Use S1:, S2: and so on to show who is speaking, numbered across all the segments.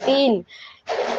S1: 3,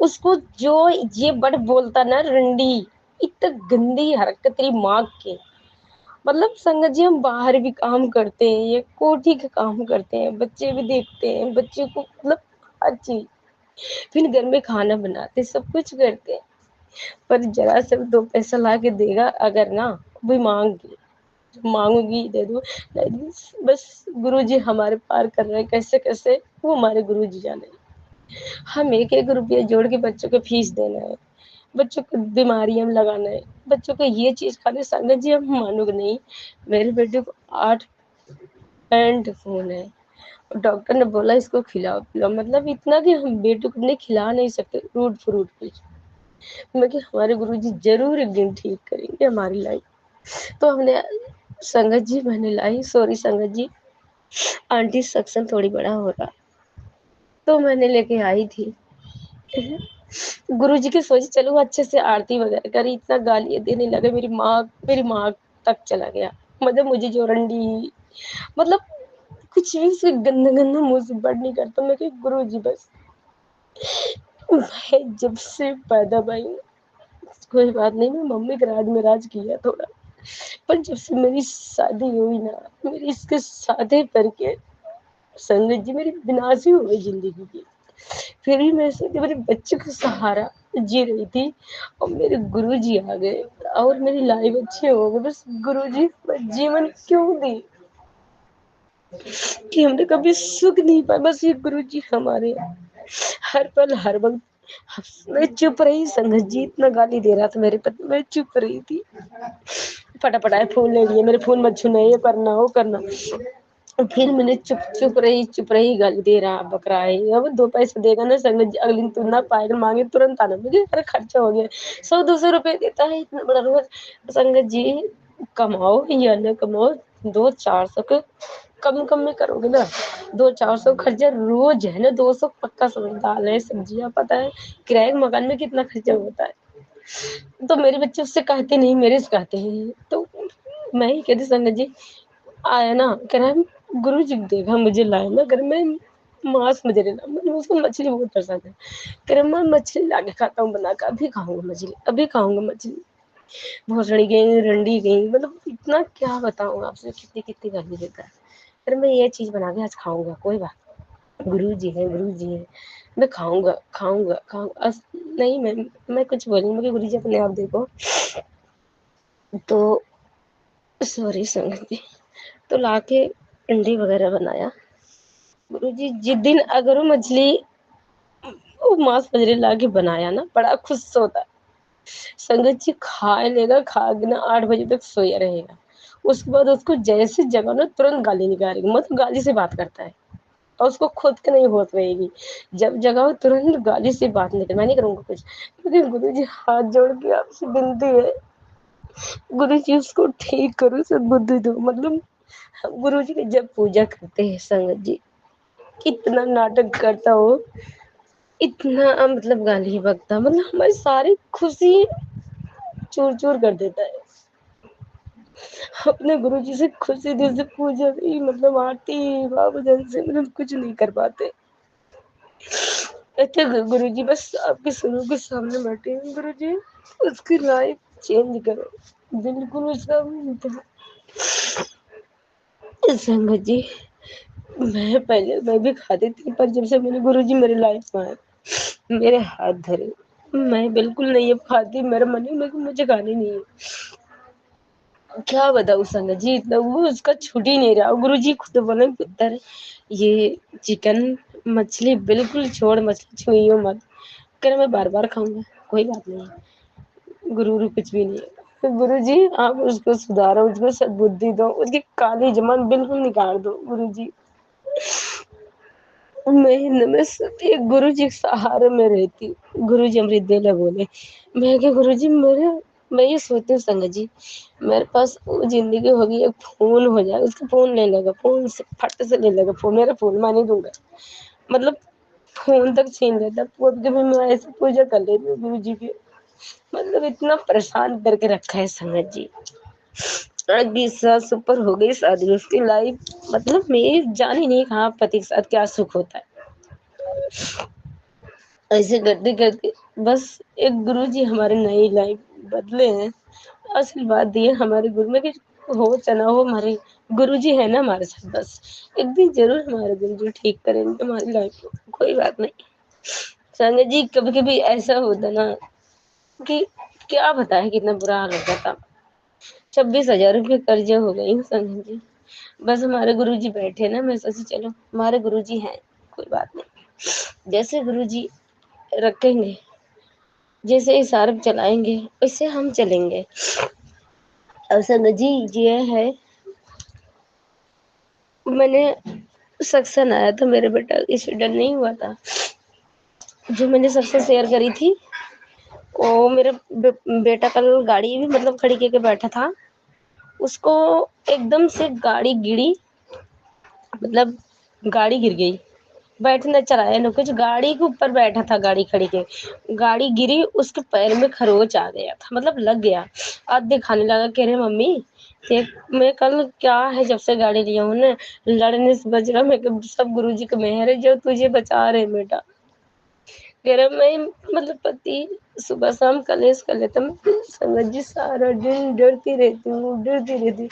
S1: اس کو جو یہ بڑ بولتا نا رنڈی، اتنا گندی حرکت تیری ماں کے. مطلب سنگت جی ہم باہر بھی کام کرتے ہیں، یہ کوٹھی کا کام کرتے ہیں، بچے بھی دیکھتے ہیں، بچے کو مطلب ہر چیز، پھر گھر میں کھانا بناتے سب کچھ کرتے، پر ذرا سا دو پیسہ لا کے دے گا اگر نا بھی مانگوں گی دے دو. بس گرو جی ہمارے پار کر رہے ہیں کیسے کیسے، وہ ہمارے گرو جی جانے. ہم ایک ایک روپیہ جوڑ کے بچوں کو فیس دینا ہے، بچوں کو بیماریاں لگانا ہے، بچوں کو یہ چیز کھانے. سنگت جی ہم مانو گے نہیں، میرے بیٹے کو 8 فون ہے، ڈاکٹر نے بولا اس کو کھلاؤ پلاؤ، مطلب اتنا کہ ہم بیٹے کو نہیں کھلا نہیں سکتے فروٹ کچھ. میں کہ ہمارے گرو جی ضرور ایک دن ٹھیک کریں گے ہماری لائف. تو ہم نے سنگت جی میں نے لائی، سوری سنگت جی آنٹی سکشن تھوڑی بڑا ہو رہا تو میں نے لے کے آئی تھی. گرو جی کے سوچ چلو اچھے سے آرتی وغیرہ کری، اتنا گالی دینے لگے میری ماں تک چلا گیا. مطلب مجھے جو رنڈی مطلب کچھ بھی سے گندا گندا منہ سے بڑ نہیں کرتا. میں کہ گرو جی بس میں جب سے پیدا بھئی کوئی بات نہیں، میں ممی کے راج میں راج کیا تھوڑا، پر جب سے میری شادی ہوئی نا میری اس کے سادے کر کے سنگت جی میری بناسی ہو گئی زندگی کی. پھر بھی میں سے میرے بچے کو سہارا جی رہی تھی اور میرے گرو جی آ گئے اور میری لائف اچھی ہو گئی. بس گرو جی جیون کیوں دی کہ ہم نے کبھی سکھ نہیں پایا، بس یہ گرو جی ہمارے ہر پل ہر وقت. میں چپ رہی، سنگت جی اتنا گالی دے رہا تھا میرے پتی، میں چپ رہی تھی. پٹافٹ فون لے لیے میرے، فون مت چھونا، یہ کرنا وہ کرنا. پھر میں نے چپ رہی گالی دے رہا بکرا ہے، اب 2 پیسے دے گا نا سنگت جی اگلی دن نہ پائے گا مانگے ترنت آنا. مجھے ارے خرچہ ہو گیا 100-200 روپئے دیتا ہے اتنا بڑا روز. سنگت جی کماؤ یا نہ کماؤ 200-400 کے کم میں کرو گے نا، 200-400 خرچہ روز ہے نا، 200 پکا سمجھ. دال ہے سبزیاں پتا ہے کرائے مکان میں کتنا خرچہ ہوتا ہے. تو میرے بچے اس سے کہتے نہیں، میرے سے کہتے ہیں. تو میں ہی کہتی سنگت جی آیا نا کہ رہا گرو جی دیکھا مجھے لائے نا گھر میں ماس مجھے لینا، اس کو مچھلی بہت پسند ہے. کہ میں مچھلی لا کے کھاتا ہوں بنا کے، ابھی کھاؤں گا مچھلی، ابھی کھاؤں گا مچھلی. بھوسڑی گئی رنڈی گئی، مطلب اتنا کیا بتاؤں آپ سے کتنی کتنی گالی دیتا ہے. پھر میں یہ چیز بنا کے آج کھاؤں گا، کوئی بات گرو جی ہے گرو جی ہے میں کھاؤں گا. نہیں میں کچھ بولوں گی گرو جی اپنے آپ دیکھو. تو سوری سنگت جی تو لا کے انڈی وغیرہ بنایا. گرو جی جس دن اگر وہ مچھلی وہ ماس مجری لا کے بنایا نا بڑا خوش ہوتا. سنگت جی کھا لے گا، کھا کے نا 8 بجے تک سویا رہے گا. اس کے بعد اس کو جیسے جگہ نا ترنت گالی نکالے گی، مطلب گالی سے بات کرتا ہے اور اس کو خود کے نہیں ہوت رہے گی. جب جگہ ہو ترنت گالی سے بات نہیں کر، میں نہیں کروں گا کچھ. لیکن گرو جی ہاتھ جوڑ کے آپ سے بنتی ہے گرو جی اس کو ٹھیک کرو، سب بدھ دو. مطلب گرو جی کی جب پوجا کرتے ہیں سنگت جی کتنا ناٹک کرتا ہو، اتنا مطلب گالی بکتا، مطلب ہماری ساری خوشی چور چور کر دیتا ہے. اپنے گرو جی سے خوشی دل سے پوجا بھی مطلب آرتی بابا جن سے مطلب کچھ نہیں کر پاتے. اچھا گرو جی بس آپ کے سروں کے سامنے بیٹھے ہیں گرو جی اس کی لائف چینج کرو بالکل. اس کا سنگت جی میں بھی کھاتی تھی، پر جب سے میرے گرو جی میری لائف میں آئے میرے ہاتھ دھرے میں بالکل نہیں اب کھاتی. میرا من ہی مجھے کھانی نہیں ہے. کیا بتاؤ سنگت جی اتنا وہ اس کا چھوٹ ہی نہیں رہا. گرو جی خود بولے پتر یہ چکن مچھلی بالکل چھوڑ، مچھلی چھوئی ہو مت. کہ رہا میں بار بار کھاؤں گا، کوئی بات نہیں گرو کچھ بھی نہیں ہے. گرو جی آپ اس کو سدھارو، اس کو سد بدھی دو، اس کی کالی زبان بالکل نکال دو. گرو جی میں ایک گرو جی سہارے میں رہتی. گرو جی امرت ویلا بولے میں کہ گرو جی میں یہ سوچتی ہوں سنگت جی میرے پاس وہ زندگی ہوگی ایک فون ہو جائے، اس کا فون لے لے گا، فون سے پھٹ سے لے لے گا فون، میرا فون میں نہیں دوں گا. مطلب فون تک چھین لیتا. میں ایسے پوجا کر لیتی ہوں گرو جی کی. مطلب اتنا پریشان کر کے رکھا ہے سنگت جی. 20 سال سے اوپر ہو گئی شادی، اس کی لائف مطلب میں جان ہی نہیں کہا پتی کے ساتھ کیا سکھ ہوتا ہے. ایسے کرتے کرتے بس ایک گرو جی ہمارے نئی لائف بدلے ہیں. اصل بات یہ ہمارے گرو میں کہ ہو چنا ہو ہمارے گرو جی ہے نا ہمارے ساتھ. بس ایک دن ضرور ہمارے گرو جی ٹھیک کریں گے ہماری لائف کو. کوئی بات نہیں سنگت جی. کبھی کبھی ایسا ہوتا نا کہ کیا بتائے کتنا برا حال ہوتا تھا. 26,000 روپئے قرضے ہو گئی سنگت جی. بس ہمارے گرو جی بیٹھے نا میں سوچی چلو ہمارے گرو جی ہیں کوئی بات نہیں. جیسے گرو جی رکھیں گے جیسے اشارت چلائیں گے ویسے ہم چلیں گے. اور سنگت جی یہ ہے میں نے سکسن آیا تھا میرے بیٹا ایکسیڈنٹ نہیں ہوا تھا جو میں نے سب سے شیئر کری تھی. وہ میرا بیٹا کل گاڑی بھی مطلب کھڑی کی کے بیٹھا تھا. اس کو ایک دم سے گاڑی گری مطلب گاڑی گر گئی. بیٹھنا چلایا ن کچھ گاڑی کے اوپر بیٹھا تھا گاڑی کھڑی کے. گاڑی گری اس کے پیر میں خروچ آ گیا تھا مطلب لگ گیا. اب دکھانے لگا کہہ رہے ممی میں کل کیا ہے جب سے گاڑی لیا ہوں نا لڑنے سے بج رہا میں سب گرو جی کا مہر ہے جو تجھے بچا رہے بیٹا. میرا میں مطلب پتی صبح شام کلیش کر لیتا سمجھ جی سارا دن ڈرتی رہتی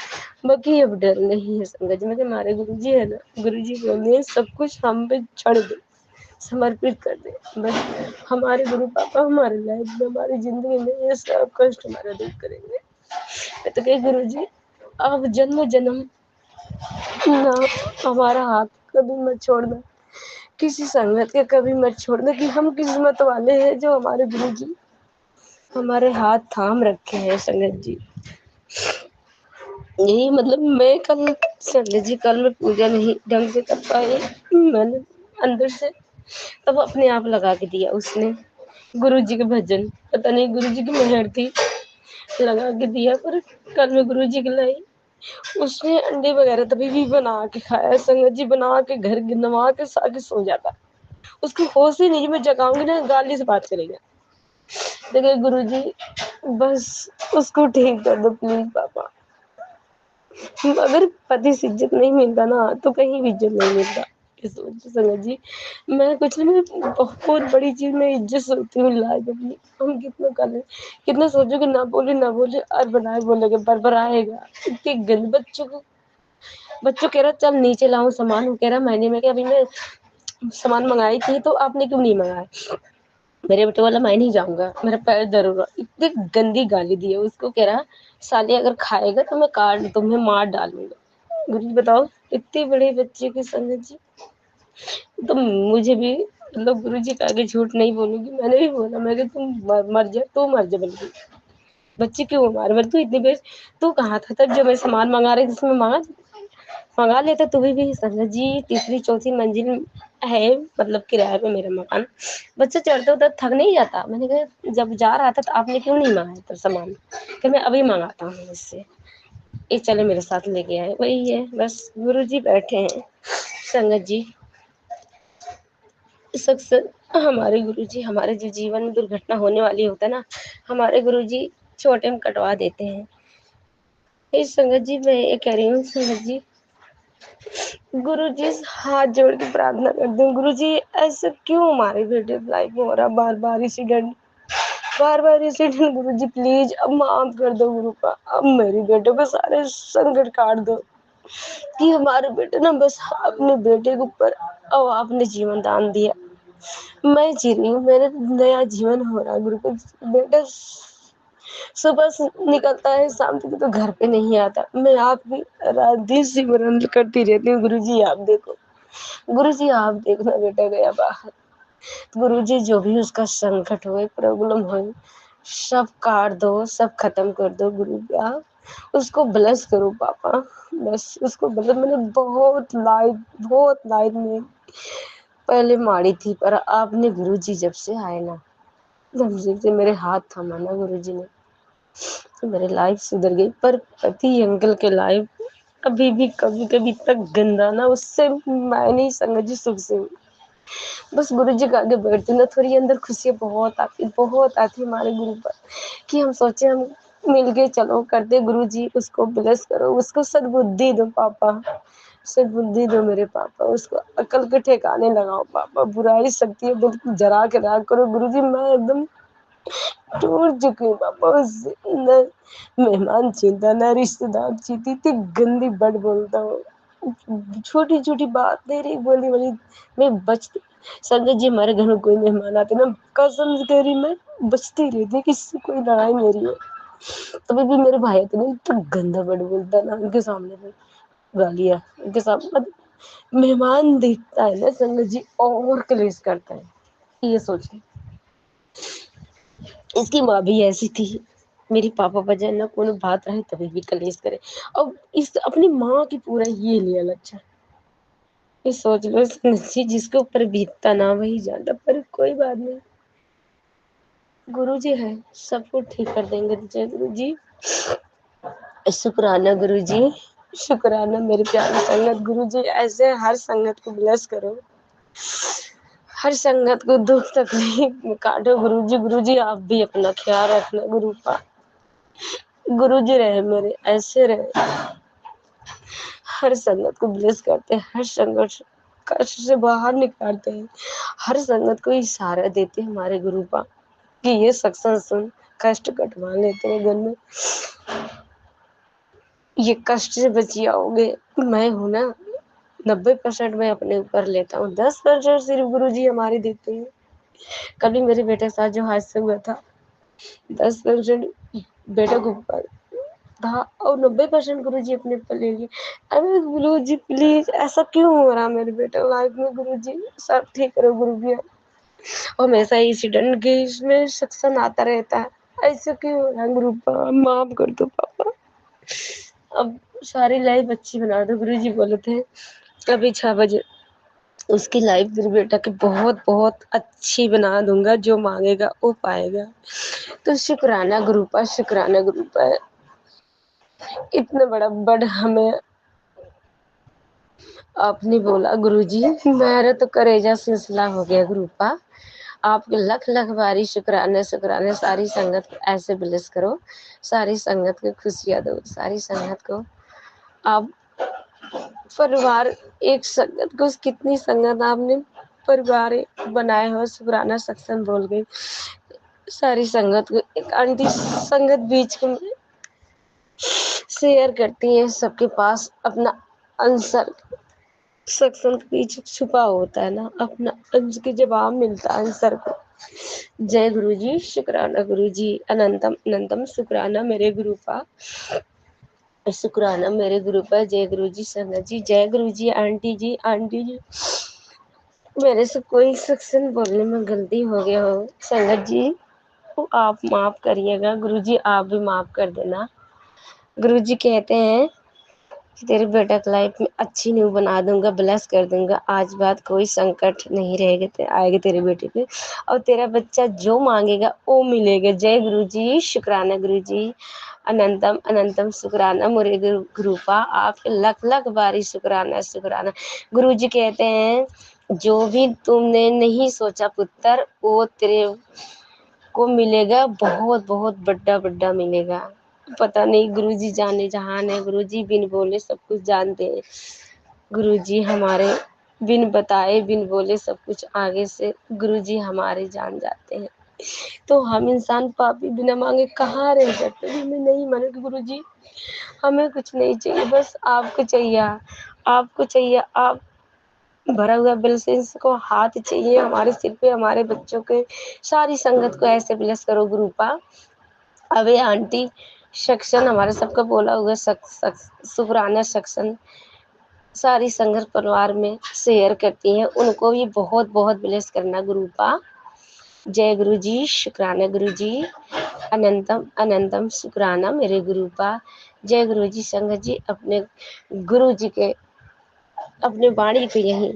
S1: باقی اب ڈر نہیں ہے. سمجھ میں ہمارے گرو جی ہے نا گرو جی بولے سب کچھ ہم پہ چھوڑ دے سمرپت کر دے. بس ہمارے گرو پاپا ہمارے لائف میں ہماری زندگی میں یہ سب کشٹ ہمارا دور کریں گے. میں تو کہ گرو جی آپ جنم جنم نہ ہمارا ہاتھ کبھی مت چھوڑنا کسی سنگت کے کبھی مت چھوڑنا کہ ہم قسمت والے ہیں جو ہمارے گرو جی ہمارے ہاتھ تھام رکھے ہیں. سنگت جی یہی مطلب میں کل سنگت جی کل میں پوجا نہیں ڈھنگ سے کر پائی. میں نے اندر سے تب اپنے آپ لگا کے دیا اس نے گرو جی کے بھجن پتا نہیں گرو جی کی مہر تھی لگا کے دیا. پر کل میں گرو جی کے لائی اس نے انڈے وغیرہ تبھی بھی بنا کے کھایا. سنگت جی بنا کے گھر گنوا کے سا کے سو جاتا. اس کی ہوش ہی نہیں میں جگاؤں گی نا گالی سے بات کرے گا. دیکھے گرو جی بس اس کو ٹھیک کر دو پلیز پاپا. اگر پتی سے عزت نہیں ملتا نا تو کہیں بھی عزت نہیں ملتا. سنگت جی میں کچھ نہیں بہت بڑی چیز میں عزت سوچتی ہوں لائی اپنی. ہم کتنا کرے کتنا سوچو کہ نہ بولے اور بنائے بولے کہ بربرائے گا. اتنے گند بچوں کہہ رہا چل نیچے لاؤ سامان کہہ رہا مہینے میں کہ ابھی میں سامان منگائی تھی تو آپ نے کیوں نہیں منگایا. میرے بیٹے والا میں نہیں جاؤں گا میرا پیر درد ہوگا. اتنی گندی گالی دی ہے اس کو کہہ رہا سالے اگر کھائے گا تو میں کاٹ تمہیں مار ڈالوں گا. گرو جی بتاؤ اتنے بڑے بچے کی سنگت جی تو مجھے بھی مطلب گرو جی کہ آگے جھوٹ نہیں بولوں گی. میں نے بھی بولا میں کہ تم مر جا تو مر جا بلکہ بچی کیوں مار اتنی دیر تو کہاں تھا تب جو میں سامان منگا رہی جس میں منگا لیتا تمہیں بھی. سنگت جی تیسری چوتھی منزل ہے مطلب کرایہ پہ میرا مکان. بچہ چڑھتا ادھر تھک نہیں جاتا. میں نے کہا جب جا رہا تھا تو آپ نے کیوں نہیں منگایا تھا سامان کہ میں ابھی منگاتا ہوں اس سے یہ چلے میرے ساتھ لے کے آئے. وہی ہے بس گرو جی بیٹھے ہیں. سنگت جی ہمارے گرو جی ہمارے جو جیون میں درگھٹنا ہونے والی ہوتا ہے نا ہمارے گرو جی چھوٹے میں کٹوا دیتے ہیں. سنگت جی میں یہ کہہ رہی ہوں سنگت جی گرو جی ہاتھ جوڑ کے پرارھنا کرتے ہیں. گرو جی ایسے کیوں ہمارے بیٹے لائف میں ہو رہا بار بار ایکسیڈنٹ گرو جی پلیز اب معاف کر دو گرو کا. اب میری بیٹے کو سارے سنکٹ کاٹ دو کہ ہمارے بیٹے نا بس اپنے بیٹے کے اوپر اب آپ نے جیون دان دیا. میں جی رہی ہوں میرا نیا جیون ہو رہا ہے. گرو کو بیٹا صبح سے نکلتا ہے شام تک تو گھر پہ نہیں آتا. میں آپ کی رات دن سمرن کرتی رہتی ہوں. گرو جی آپ دیکھو گرو جی آپ دیکھنا بیٹا گیا باہر. گرو جی جو بھی اس کا سنکٹ ہوئے پرابلم ہوئے سب کاٹ دو سب ختم کر دو. گرو آپ اس کو بلس کرو پاپا. بس اس کو مطلب میں نے بہت لائف میں پہلے ماری تھی پر آپ نے گرو جی جب سے آئے نا سے میرے ہاتھ تھاما نا گرو جی نے میرے لائف سدھر گئی. پر پتی انکل کے لائف ابھی بھی کبھی کبھی تک گندا نا اس سے میں نہیں سمجھ سکھ سے بس گرو جی کے آگے بیٹھتی نا تھوڑی اندر خوشیاں بہت آتی ہمارے گرو پر کہ ہم سوچے ہم مل کے چلو کرتے گرو جی اس کو بلیس کرو اس کو سد بدھی دو پاپا. سے بدھی دو میرے پاپا، اس کو عقل کے ٹھکانے لگاؤ پاپا، برائی سکتی ہے دل کو جرا کے راگ کرو گرو جی۔ میں ایک دم ٹوٹ چکی ہوں پاپا، اس سے نہ مہمان چنتا نہ رشتے دار چیتی، اتنی گندی بٹ بولتا ہوں، چھوٹی چھوٹی بات میری بولی بولی میں بچتی۔ سنگت جی ہمارے گھر میں کوئی مہمان آتے نا، قسم سے کہہ رہی میں بچتی رہتی کہ اس سے کوئی لڑائی میری ہے، تبھی بھی میرے بھائی تو نہیں اتنا گندا بٹ بولتا نا، ان کے سامنے میں گالیاں، ان کے سامنے مہمان دیکھتا ہے نا سنگت جی اور کلیش کرتا ہے، یہ سوچیں۔ اس کی ماں بھی ایسی تھی، میری پاپا بجائے نہ کوئی بات رہے تبھی بھی کلیش کرے، اب اس اپنی ماں کی پورا یہ لیا لچھا، یہ سوچ لو سنگت جی جس کے اوپر بیتتا نا وہی جانتا، پر کوئی بات نہیں، گرو جی ہے سب کو ٹھیک کر دیں گے، جے گرو جی، شکرانہ گرو جی، شکرانہ میری پیاری سنگت، گرو جی ایسے ہر سنگت کو بلیس کرو، ہر سنگت کو دکھ تکلیف میں کاٹو گرو جی آپ بھی اپنا خیال رکھنا گرو جی رہے میرے ایسے رہے، ہر سنگت کو بلیس کرتے ہیں، ہر سنگت کشٹ سے باہر نکالتے ہیں، ہر سنگت کو اشارہ دیتے ہیں ہمارے گروپا کہ یہ ستسنگ سن کشٹ کٹوا لیتے ہیں گھر میں، یہ کشٹ سے بچی آؤ گے، میں ہوں نا 90% میں اپنے اوپر لیتا ہوں، 10% صرف گرو جی ہماری دیتے ہیں۔ کبھی میرے بیٹے کے ساتھ جو حادثہ ہوا تھا 10% بیٹے کو اوپر تھا اور 90% گرو جی اپنے اوپر لے لیے۔ ارے گرو جی پلیز ایسا کیوں ہو رہا میرے بیٹے لائف میں، گرو جی سب ٹھیک کرو گرو جی، اور ہمیشہ انسیڈنٹ کے اس میں سکسن آتا رہتا ہے، ایسا کیوں ہو رہا ہے گروپا، معاف کر دو پاپا، اب ساری لائف اچھی بنا دو گرو جی بولے تھے ابھی 6 بجے اس کی لائف میرے بیٹا کی بہت بہت اچھی بنا دوں گا، جو مانگے گا وہ پائے گا، تو شکرانہ گروپا، شکرانہ گروپا، اتنا بڑا بڑ ہمیں آپ نے بولا گرو جی، میرا تو کریجا سلسلہ ہو گیا گروپا، آپ کے لکھ لکھ باری شکرانے شکرانے، ساری سنگت کو ایسے بلیس کرو، ساری سنگت کو خوشیاں دو، ساری سنگت کو آپ پریوار ایک سنگت کو کتنی سنگت آپ نے پریوار بنائے ہو، شکرانہ ستسنگ بول گئی ساری سنگت کو، ایک آنٹی سنگت بیچ میں شیئر کرتی ہیں سب کے پاس اپنا آنسر، ستسنگ کے پیچھے چھپا ہوتا ہے نا اپنا انس کے جواب ملتا ہے آنسر کو۔ جے گرو جی، شکرانہ گرو جی، اننتم اننتم شکرانہ میرے گروپا، شکرانہ میرے گروپا، جے گرو جی سنگت جی، جے گرو جی آنٹی جی، آنٹی جی میرے سے کوئی سکسن بولنے میں غلطی ہو گیا ہو سنگت جی تو آپ معاف کریے گا، گرو جی آپ بھی معاف کر دینا، گرو جی کہتے ہیں تیرے بیٹا کی لائف میں اچھی نیو بنا دوں گا، بلیس کر دوں گا، آج بعد کوئی سنکٹ نہیں رہے گا آئے گا تیرے بیٹے پہ، اور تیرا بچہ جو مانگے گا وہ ملے گا، جے گرو جی، شکرانہ گرو جی، اننتم اننتم شکرانہ میرے گروپا، آپ کے لکھ لکھ باری شکرانہ شکرانہ، گرو جی کہتے ہیں جو بھی تم نے نہیں سوچا پتر وہ تیرے کو ملے گا، بہت بہت بڑا بڑا ملے گا، پتہ نہیں گرو جی جانے جہان ہے، گرو جی بن بولے سب کچھ جانتے ہیں، گرو جی ہمارے بن بتائے بن بولے سب کچھ آگے سے گرو جی ہمارے جان جاتے ہیں، تو ہم انسان پاپی بنا مانگے کہاں رہ جاتے ہیں، ہمیں نہیں مانے گرو جی، ہمیں کچھ نہیں چاہیے، بس آپ کو چاہیے، آپ کو چاہیے، آپ بھرا ہوا بلسنس کو ہاتھ چاہیے ہمارے سر پہ، ہمارے بچوں کے، ساری سنگت کو ایسے بلیس کرو گروپا، ابے آنٹی سیکشن ہمارے سب کا بولا ہوا شکرانہ سیکشن ساری سنگت پریوار میں شیئر کرتی ہیں، ان کو بھی بہت بہت بلیس کرنا گروپا، جے گرو جی، شکرانہ گرو جی، اننتم اننتم شکرانہ میرے گروپا، جے گرو جی سنگت جی، اپنے گرو جی کے اپنے باڑی کو یہیں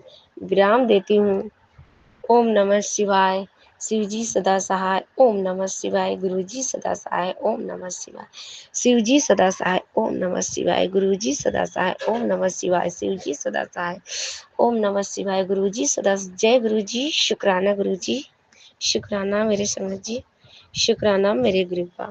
S1: ورام دیتی ہوں، اوم نمہ شیوائے، شیو جی سدا سہائے، اوم نمہ شیوائے، گرو جی سدا سہائے، اوم نمہ شیوائے، شیو جی سدا سہائے، اوم نمہ شیوائے، گرو جی سدا سہائے، اوم نمہ شیوائے، شیو جی سدا سہائے، اوم نمہ شیوائے، گرو جی سدا، جے گرو جی، شکرانہ گرو جی، شکرانہ میرے سنگت جی، شکرانہ میرے گروپا۔